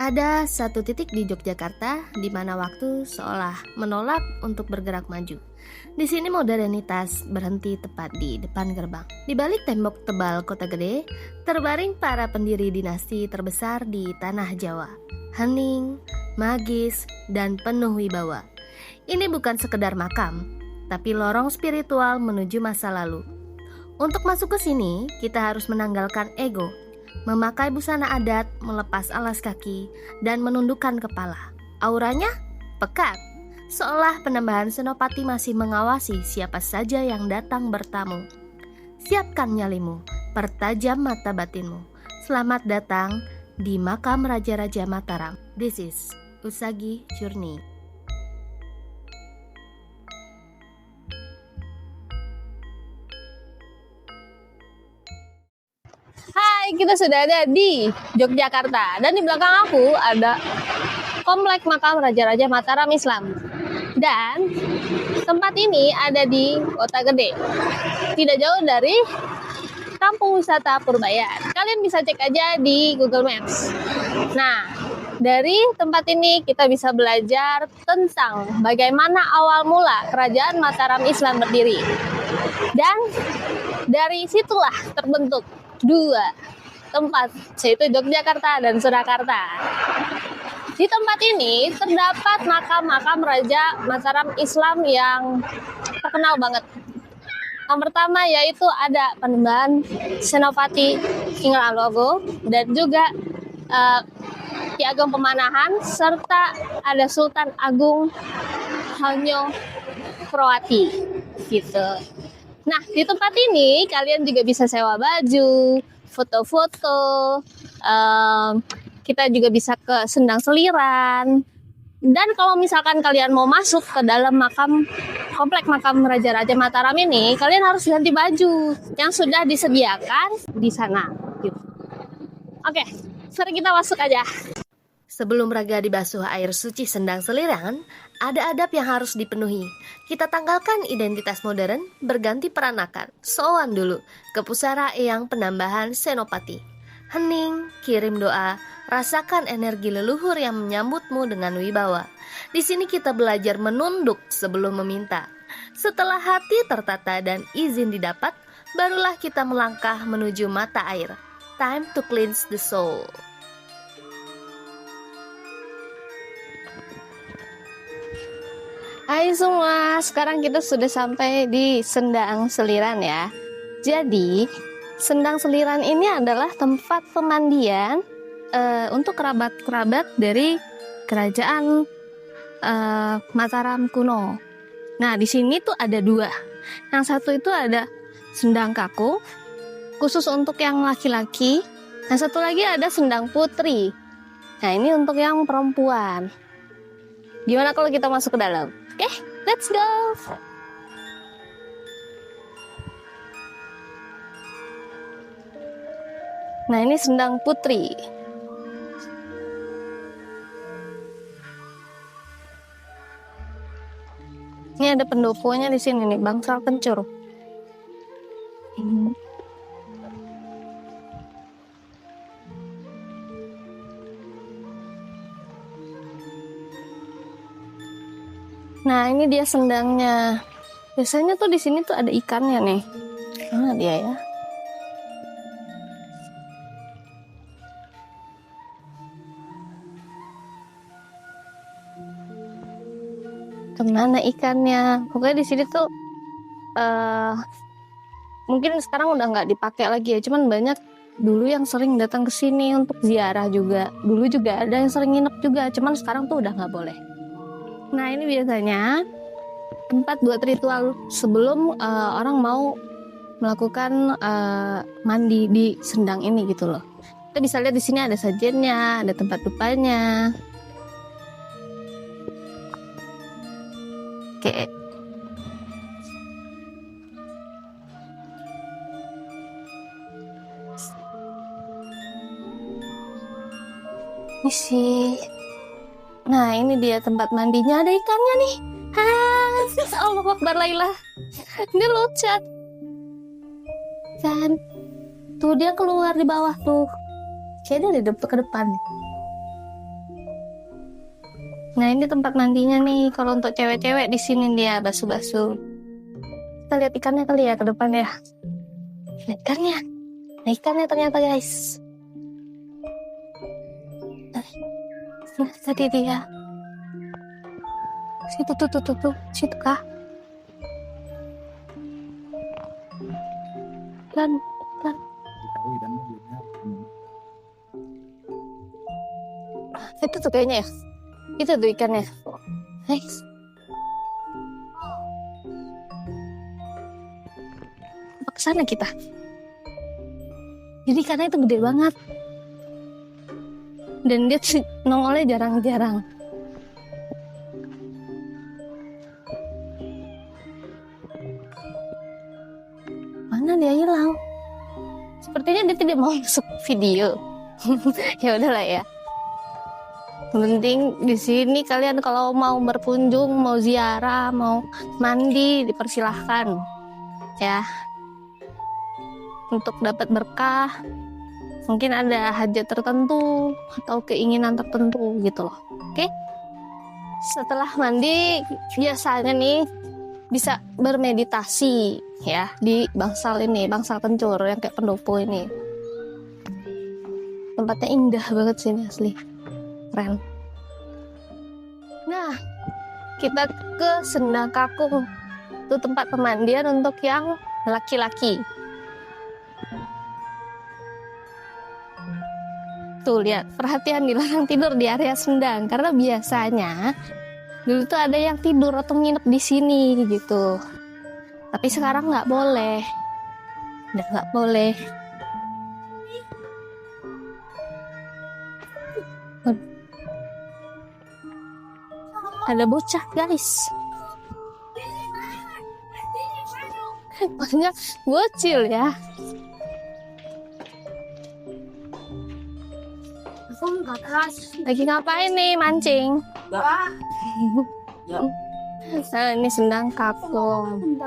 Ada satu titik di Yogyakarta di mana waktu seolah menolak untuk bergerak maju. Di sini modernitas berhenti tepat di depan gerbang. Di balik tembok tebal kota gede, terbaring para pendiri dinasti terbesar di tanah Jawa. Hening, magis, dan penuh wibawa. Ini bukan sekedar makam, tapi lorong spiritual menuju masa lalu. Untuk masuk ke sini, kita harus menanggalkan ego, memakai busana adat, melepas alas kaki, dan menundukkan kepala. Auranya pekat, seolah penambahan Senopati masih mengawasi siapa saja yang datang bertamu. Siapkan nyalimu, pertajam mata batinmu. Selamat datang di makam Raja-Raja Mataram. This is Usagi Journey. Hai, kita sudah ada di Yogyakarta dan di belakang aku ada komplek makam Raja-Raja Mataram Islam. Dan tempat ini ada di Kota Gede, tidak jauh dari Kampung Wisata Purbayan. Kalian bisa cek aja di Google Maps. Nah, dari tempat ini kita bisa belajar tentang bagaimana awal mula Kerajaan Mataram Islam berdiri. Dan dari situlah terbentuk dua tempat, yaitu Yogyakarta dan Surakarta. Di tempat ini terdapat makam-makam Raja Mataram Islam yang terkenal banget. Yang pertama yaitu ada Panembahan Senopati Hingalalogo dan juga Ki Ageng Pemanahan, serta ada Sultan Agung Hanyo Kroati gitu. Nah, di tempat ini kalian juga bisa sewa baju, foto-foto, kita juga bisa ke Sendang Seliran. Dan kalau misalkan kalian mau masuk ke dalam komplek makam Raja-Raja Mataram ini, kalian harus ganti baju yang sudah disediakan di sana. Gitu. Oke, mari kita masuk aja. Sebelum raga dibasuh air suci Sendang Seliran, ada adab yang harus dipenuhi. Kita tanggalkan identitas modern, berganti peranakan. Sowan dulu ke pusara Eyang Penambahan Senopati. Hening, kirim doa, rasakan energi leluhur yang menyambutmu dengan wibawa. Di sini kita belajar menunduk sebelum meminta. Setelah hati tertata dan izin didapat, barulah kita melangkah menuju mata air. Time to cleanse the soul. Hai semua, sekarang kita sudah sampai di Sendang Seliran ya. Jadi, Sendang Seliran ini adalah tempat pemandian untuk kerabat-kerabat dari kerajaan Mataram kuno. Nah, di sini tuh ada dua. Yang satu itu ada Sendang Kaku, khusus untuk yang laki-laki. Yang satu lagi ada Sendang Putri. Nah, ini untuk yang perempuan. Gimana kalau kita masuk ke dalam? Oke, let's go. Nah, ini Sendang Putri. Ini ada pendoponya di sini nih, Bangsal Kencur. Nah, ini dia sendangnya. Biasanya tuh di sini tuh ada ikannya nih. Mana dia ya? Kemana ikannya? Pokoknya di sini tuh mungkin sekarang udah nggak dipakai lagi ya. Cuman banyak dulu yang sering datang ke sini untuk ziarah juga. Dulu juga ada yang sering nginep juga. Cuman sekarang tuh udah nggak boleh. Nah, ini biasanya tempat buat ritual sebelum orang mau melakukan mandi di sendang ini gitu loh. Kita bisa lihat di sini ada sajennya, ada tempat dupanya. Oke. Ini sih. Nah, ini dia tempat mandinya, ada ikannya nih. Hai, Allah Akbar Laila. Dia loncat. Kan? Tuh dia keluar di bawah tuh. Kayaknya di ke depan. Nah, ini tempat mandinya nih. Kalau untuk cewek-cewek di sini dia basuh-basuh. Kita lihat ikannya kali ya ke depan ya. Lihat ikannya. Nah, ikannya ternyata guys. Nah, tadi dia. Situ tuh. Situ kah? Pelan. Itu tuh kayaknya ya. Itu tuh ikannya. Nice. Apa kesana kita? Jadi ikannya itu gede banget. Dan dia nongolnya jarang-jarang. Mana dia hilang? Sepertinya dia tidak mau masuk video. Ya udahlah ya. Penting di sini kalian kalau mau berkunjung, mau ziarah, mau mandi dipersilahkan ya. Untuk dapat berkah, mungkin ada hajat tertentu atau keinginan tertentu gitu loh. Oke? Setelah mandi biasanya nih bisa bermeditasi ya di bangsal ini, bangsal kencur yang kayak pendopo ini. Tempatnya indah banget sini asli. Keren. Nah, kita ke Sendang Kakung. Itu tempat pemandian untuk yang laki-laki. Tuh lihat, perhatian dilarang tidur di area Sendang karena biasanya dulu tuh ada yang tidur atau nginep di sini gitu. Tapi sekarang nggak boleh. Udah nggak boleh. Ada bocah guys. Banyak bocil ya. Lagi ngapain nih, mancing? Nah, ini Sendang Kakung.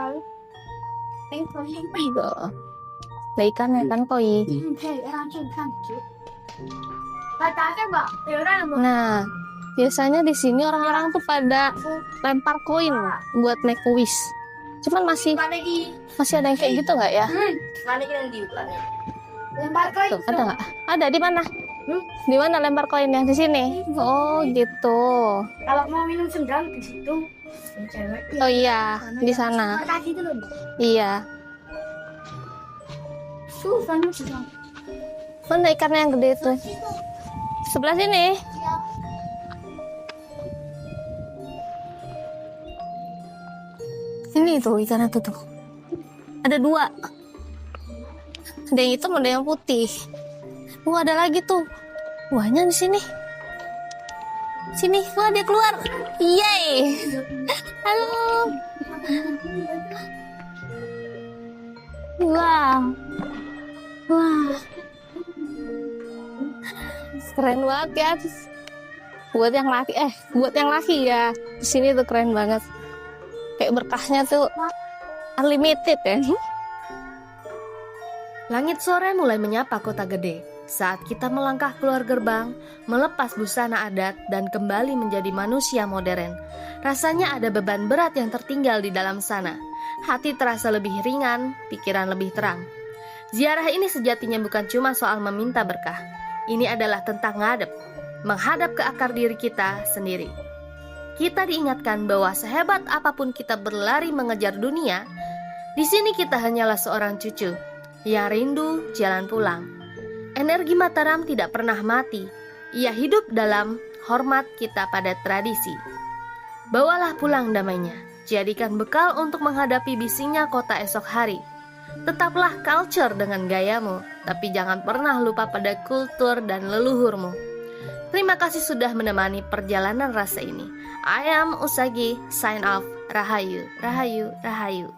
Lấy ikan ya kan koi. Nah, biasanya di sini orang-orang tuh pada lempar koin buat make a wish. Cuman masih ada yang kayak gitu nggak ya? Tuh, ada nggak? Ada di mana? Di mana lempar koin yang di sini? Oh gitu. Kalau mau minum sendang di situ, cewek. Oh iya, di sana. Tadi itu loh. Iya. Tuh, sana sendang. Mana ikannya yang gede tuh? Sebelah sini. Ini tuh ikannya tuh. Ada 2. Ada yang hitam, ada yang putih. Wah, ada lagi tuh. Wahnya di sini. Sini, wah dia keluar. Yeay. Halo. Wow. Wah. Keren banget ya. Buat yang laki ya. Di sini tuh keren banget. Kayak berkahnya tuh unlimited ya. Langit sore mulai menyapa kota gede. Saat kita melangkah keluar gerbang, melepas busana adat dan kembali menjadi manusia modern. Rasanya ada beban berat yang tertinggal di dalam sana. Hati terasa lebih ringan, pikiran lebih terang. Ziarah ini sejatinya bukan cuma soal meminta berkah. Ini adalah tentang menghadap ke akar diri kita sendiri. Kita diingatkan bahwa sehebat apapun kita berlari mengejar dunia, di sini kita hanyalah seorang cucu yang rindu jalan pulang. Energi Mataram tidak pernah mati. Ia hidup dalam hormat kita pada tradisi. Bawalah pulang damainya. Jadikan bekal untuk menghadapi bisingnya kota esok hari. Tetaplah culture dengan gayamu, tapi jangan pernah lupa pada kultur dan leluhurmu. Terima kasih sudah menemani perjalanan rasa ini. I am Usagi, sign off. Rahayu, Rahayu, Rahayu.